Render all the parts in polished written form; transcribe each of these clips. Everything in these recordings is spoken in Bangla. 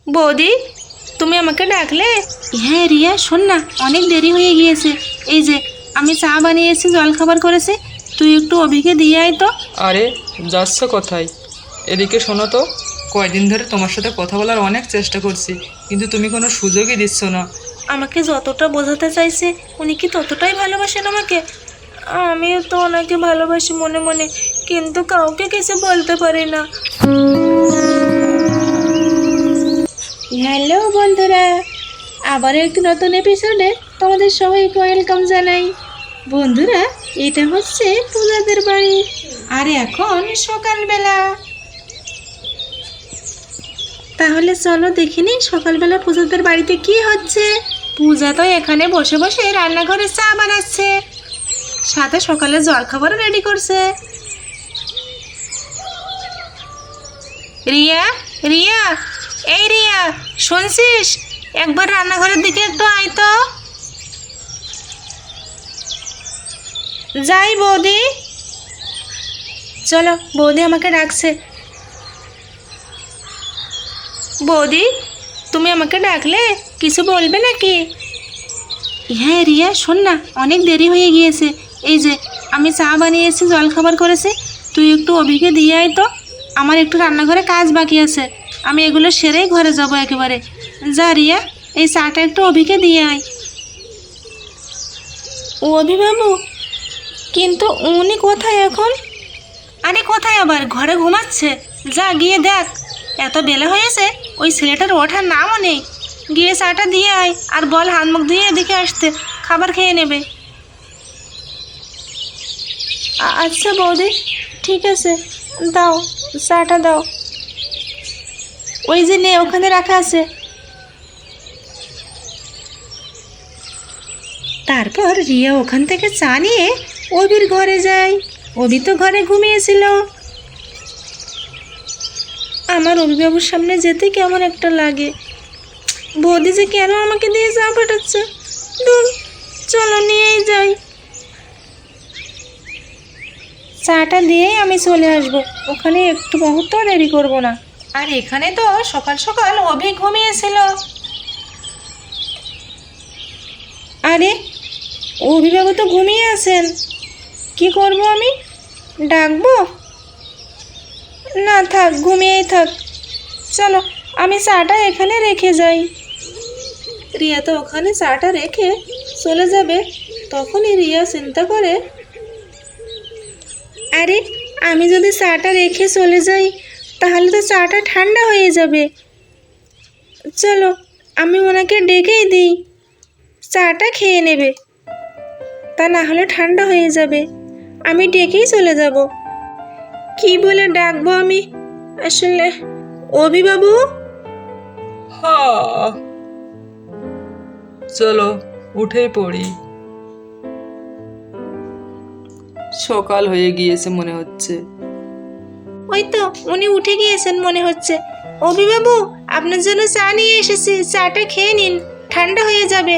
বৌদি, তুমি আমাকে ডাকলে? হ্যাঁ রিয়া, শোন না, অনেক দেরি হয়ে গিয়েছে। এই যে আমি চা বানিয়েছি, জলখাবার করেছি, তুই একটু অভিকে দিয়ে আয় তো। আরে যাচ্ছ কোথায়? এদিকে শোনো তো, কয়দিন ধরে তোমার সাথে কথা বলার অনেক চেষ্টা করছি, কিন্তু তুমি কোনো সুযোগই দিচ্ছ না। আমাকে যতটা বোঝাতে চাইছে উনি কি ততটাই ভালোবাসেন আমাকে? আমিও তো ওনাকে ভালোবাসি মনে মনে, কিন্তু কাউকে কিছু বলতে পারি না। হ্যালো বন্ধুরা, আবার একটি নতুন এপিসোডে তোমাদের সবাইকে ওয়েলকাম জানাই। বন্ধুরা, এটা হচ্ছে পূজাদের বাড়ি, আর এখন সকালবেলা। তাহলে চলো দেখিনি সকালবেলা পূজাদের বাড়িতে কি হচ্ছে। পূজা তো এখানে বসে বসে রান্নাঘরে চা বানাচ্ছে, সাথে সকালে জলখাবারও রেডি করছে। রিয়া, রিয়া, এই রিয়া, শুনছিস? একবার রান্নাঘরের দিকে একটু আয় তো। যাই বৌদি। চলো, বৌদি আমাকে ডাকছে। বৌদি, তুমি আমাকে ডাকলে? কিছু বলবে নাকি? হ্যাঁ রিয়া, শোন না, অনেক দেরি হয়ে গিয়েছে। এই যে আমি চা বানিয়েছি, জলখাবার করেছি, তুই একটু অভিকে দিয়ে আয় তো। আমার একটু রান্নাঘরে কাজ বাকি আছে, আমি এগুলো সেরেই ঘরে যাব একেবারে। যা রিয়া, এই চাটা একটু অভিকে দিয়ে আয়। ও অভিবাবু, কিন্তু উনি কোথায় এখন? আরে কোথায় আবার, ঘরে ঘুমাচ্ছে। যা গিয়ে দেখ, এত বেলা হয়েছে, ওই ছেলেটার ওঠার নামও নেই। গিয়ে চাটা দিয়ে আয়, আর বল হাত মুখ ধুয়ে এদিকে আসতে, খাবার খেয়ে নেবে। আচ্ছা বৌদি, ঠিক আছে, দাও, চাটা দাও। ওই যে নে, ওখানে রাখা আছে। তারপর রিয়া ওখান থেকে চা নিয়ে অভির ঘরে যায়। অভি তো ঘরে ঘুমিয়েছিল। আমার অভিবাবুর সামনে যেতে কেমন একটা লাগে। বৌদি যে কেন আমাকে দিয়ে চা পাঠাচ্ছে? দূর, চলো নিয়েই যাই। চাটা দিয়েই আমি চলে আসবো, ওখানে একটু মুহূর্ত দেরি করবো না। আর এখানে তো সকাল সকাল অভি ঘুমিয়েছিল। আরে অভিবাবু তো ঘুমিয়ে আছেন, কি করব আমি? ডাকবো? না থাক, ঘুমিয়েই থাক। চলো, আমি চাটা এখানে রেখে যাই। রিয়া তো ওখানে চাটা রেখে চলে যাবে, তখনই রিয়া চিন্তা করে, আরে আমি যদি চাটা রেখে চলে যাই তাহলে তো চাটা ঠান্ডা হয়ে যাবে। চলো, আমি ওনাকে ডেকেই দিই, চাটা খেয়ে নেবে, তা না হলে ঠান্ডা হয়ে যাবে। আমি ডেকেই চলে যাব। কি বলে ডাকবো আমি আসলে? অভিবাবু? হা, চলো উঠে পড়ি। সকাল হয়ে গিয়েছে মনে হচ্ছে। ওই তো উনি উঠে গিয়েছেন মনে হচ্ছে। অভিবাবু, আপনার জন্য চা নিয়ে এসেছি, চাটা খেয়ে নিন, ঠান্ডা হয়ে যাবে।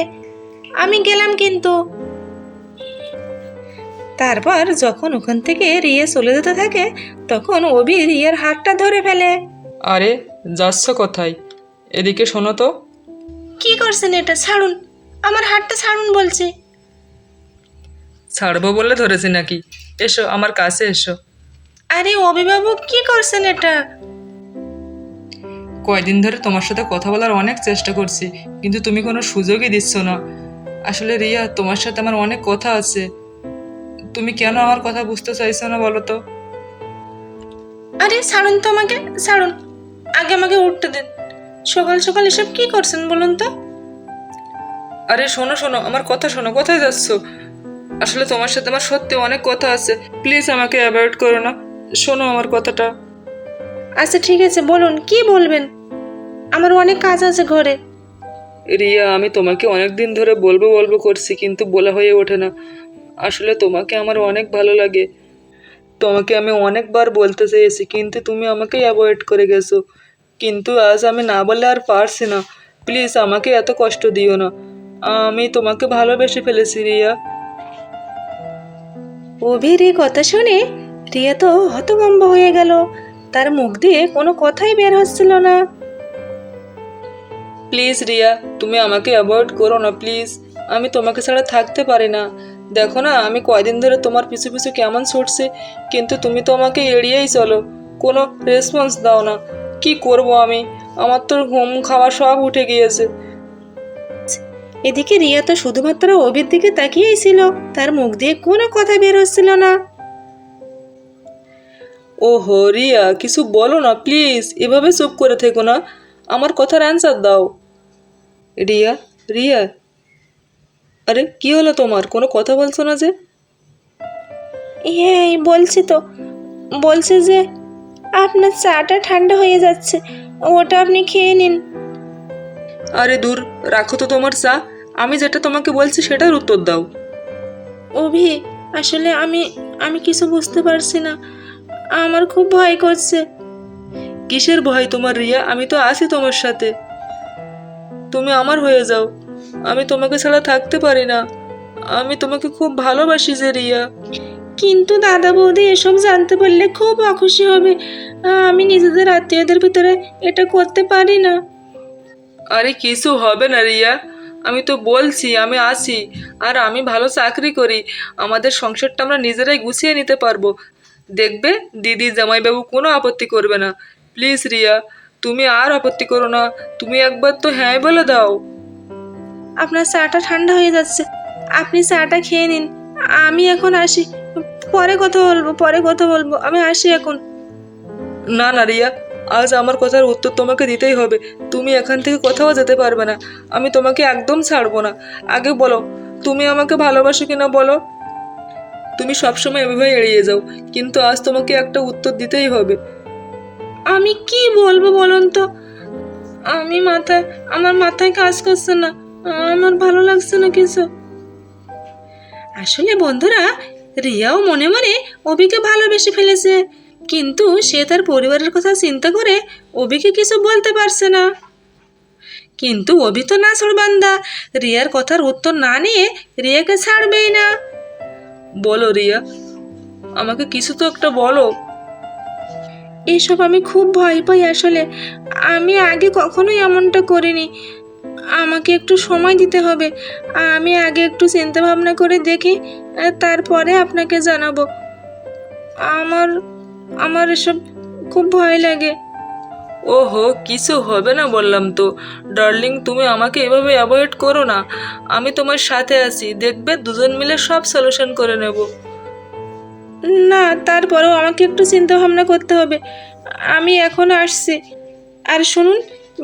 আমি গেলাম কিন্তু। তারপর যখন ওখান থেকে রিয়া চলে যেতে থাকে, তখন অভি রিয়ার হাতটা ধরে ফেলে। আরে যাচ্ছ কোথায়? এদিকে শোনো তো। কি করছেন এটা? ছাড়ুন, আমার হাতটা ছাড়ুন বলছি। ছাড়বো বলে ধরেছি নাকি? এসো আমার কাছে এসো। আরে অভিবাবু, কি করছেন এটা? কয়দিন ধরে তোমার সাথে কথা বলার অনেক চেষ্টা করছি, কিন্তু তুমি কোনো সুযোগই দিচ্ছ না। আসলে রিয়া, তোমার সাথে আমার অনেক কথা আছে। তুমি কেন আমার কথা বুঝতে চাইছো না বলো তো? আরে ছাড়ুন তো আমাকে, ছাড়ুন, আগে আমাকে উঠতে দিন। সকাল সকাল এসব কি করছেন বলুন তো? আরে শোনো শোনো, আমার কথা শোনো। কোথায় যাচ্ছ? আসলে তোমার সাথে আমার সত্যি অনেক কথা আছে, প্লিজ আমাকে অ্যাভয়েড করো না। শোনো আমার কথাটা। আচ্ছা ঠিক আছে, বলুন কি বলবেন, আমার অনেক কাজ আছে ঘরে। রিয়া, আমি তোমাকে অনেক দিন ধরে বলবো বলবো করছি, কিন্তু বলা হয়ে ওঠে না। আসলে তোমাকে আমার অনেক ভালো লাগে। তোমাকে আমি অনেকবার বলতে চেয়েছি, কিন্তু তুমি আমাকে অ্যাভয়েড করে গেছো। কিন্তু আজ আমি না বলে আর পারছি না। প্লিজ আমাকে এত কষ্ট দিও না। আমি তোমাকে ভালোবেসে ফেলেছি রিয়া। অভির এই কথা শুনে রিয়া তো হতভম্ব হয়ে গেল, তার মুখ দিয়ে কোনো কথাই বের হচ্ছিল না। প্লিজ রিয়া, তুমি আমাকে অ্যাভয়েড করো না প্লিজ। আমি তোমাকে ছাড়া থাকতে পারি না। দেখো না আমি কয়দিন ধরে তোমার পিছু পিছু কেমন ছুটছি, কিন্তু তুমি তো আমাকে এড়িয়েই চলো, কোনো রেসপন্স দাও না। কি করব আমি? আমার তো ঘুম খাওয়া সব উঠে গিয়েছে। এদিকে রিয়া তো শুধুমাত্র অভির দিকে তাকিয়েই ছিল, তার মুখ দিয়ে কোনো কথা বের হচ্ছিল না। ওহো রিয়া, কিছু বলো না প্লিজ, এভাবে চুপ করে থেকো না, আমার কথার অ্যান্সার দাও। রিয়া, রিয়া, আরে কি হলো তোমার? কোনো কথা বলছো না যে? হ্যাঁ বলছি তো, বলছে যে আপনার চাটা ঠান্ডা হয়ে যাচ্ছে, ওটা আপনি খেয়ে নিন। আরে দূর, রাখো তো তোমার চা, আমি যেটা তোমাকে বলছি সেটার উত্তর দাও। অভি, আসলে আমি আমি কিছু বুঝতে পারছি না, আমার খুব ভয় করছে। কিসের ভয় তোমার রিয়া? আমি তো আছি তোমার সাথে, তুমি আমার হয়ে যাও। আমি তোমাকে ছাড়া থাকতে পারি না, আমি তোমাকে খুব ভালোবাসি যে রিয়া। কিন্তু দাদা বৌদি এসব জানতে পারলে খুব অখুশি হবে, আমি নিজেদের আত্মীয়দের ভিতরে এটা করতে পারি না। আরে কিছু হবে না রিয়া, আমি তো বলছি আমি আছি, আর আমি ভালো চাকরি করি, আমাদের সংসারটা আমরা নিজেরাই গুছিয়ে নিতে পারবো। দেখবে দিদি জামাইবাবু কোনো আপত্তি করবে না। প্লিজ রিয়া, তুমি আর আপত্তি করো না, তুমি একবার তো হ্যাঁ বলে দাও। আপনার চাটা ঠান্ডা হয়ে যাচ্ছে, আপনি চাটা খেয়ে নিন, আমি এখন আসি, পরে কথা বলবো, পরে কথা বলবো, আমি আসি এখন। না না রিয়া, আজ আমার কথার উত্তর তোমাকে দিতেই হবে, তুমি এখান থেকে কোথাও যেতে পারবে না, আমি তোমাকে একদম ছাড়বো না। আগে বলো, তুমি আমাকে ভালোবাসো কিনা বলো। তুমি সবসময় এভাবে এড়িয়ে যাও, কিন্তু আজ তোমাকে একটা উত্তর দিতেই হবে। আমি কি বলবো বলুন তো, আমার মাথায় কাজ করছে না, আমার ভালো লাগছে না কিছু। আসলে বন্ধুরা, রিয়াও মনে মনে অভিকে ভালোবেসে ফেলেছে, কিন্তু সে তার পরিবারের কথা চিন্তা করে অভিকে কিছু বলতে পারছে না। কিন্তু অভি তো নাছোড়বান্দা, রিয়ার কথার উত্তর না নিয়ে রিয়াকে ছাড়বেই না। বলো রিয়া, আমাকে কিছু তো একটা বলো। এসব আমি খুব ভয় পাই, আসলে আমি আগে কখনোই এমনটা করিনি, আমাকে একটু সময় দিতে হবে, আমি আগে একটু চিন্তা ভাবনা করে দেখি, তারপরে আপনাকে জানাবো। আমার আমার এসব খুব ভয় লাগে। ওহো, কিছু হবে না বললাম তো। ডার্লিং, তুমি আমাকে এভাবে অ্যাভয়েড করো না, আমি তোমার সাথে আছি, দেখবে দুজন মিলে সব সলিউশন করে নেব। না, তারপরেও আমাকে একটু চিন্তা ভাবনা করতে হবে, আমি এখন আসছি। আর শুনুন,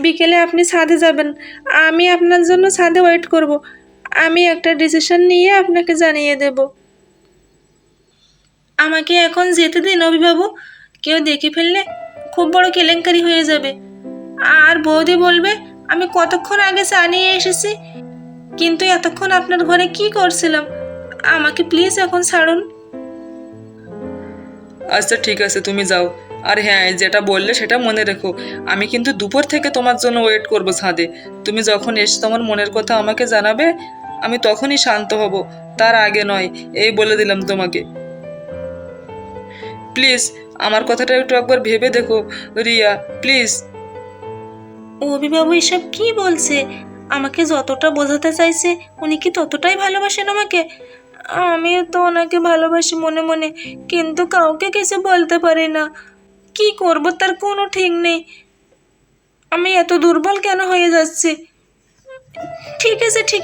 বিকেলে আপনি ছাদে যাবেন, আমি আপনার জন্য ছাদে ওয়েট করব, আমি একটা ডিসিশন নিয়ে আপনাকে জানিয়ে দেব। আমাকে এখন যেতে দিন অভিভাবক, কেউ দেখে ফেললে খুব বড় কেলেঙ্কারি হয়ে যাবে, আর বৌদি বলবে আমি কতক্ষণ আগে চা নিয়ে এসেছি, কিন্তু এতক্ষণ আপনার ঘরে কি করছিলাম। আমাকে প্লিজ এখন ছাড়ুন। আচ্ছা ঠিক আছে, তুমি যাও। আর হ্যাঁ, যেটা বললে সেটা মনে রেখো, আমি কিন্তু দুপুর থেকে তোমার জন্য ওয়েট করব ছাদে। তুমি যখন এসে তোমার মনের কথা আমাকে জানাবে, আমি তখনই শান্ত হব, তার আগে নয়, এই বলে দিলাম তোমাকে। প্লিজ আমার কথাটা একটু একবার ভেবে দেখো রিয়া, প্লিজ। অভিবাবু এসব কি বলছে? আমাকে যতটা বোঝাতে চাইছে উনি কি ততটাই ভালোবাসেন আমাকে? আমিও তো ওনাকে ভালোবাসি মনে মনে, কিন্তু কাউকে কিছু বলতে পারি না, কি করব তার কোনো ঠিক নেই। আমি এত দুর্বল কেন হয়ে যাচ্ছি? ঠিক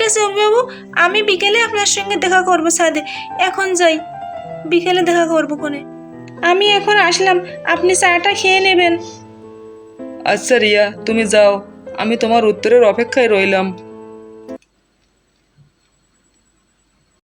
আছে অভিবাবু, আমি বিকেলে আপনার সঙ্গে দেখা করবো ছাদে, এখন যাই, বিকেলে দেখা করবো কোনে। আমি এখন আসলাম, আপনি চাটা খেয়ে নেবেন। আচ্ছা রিয়া, তুমি যাও, আমি তোমার উত্তরের অপেক্ষায় রইলাম।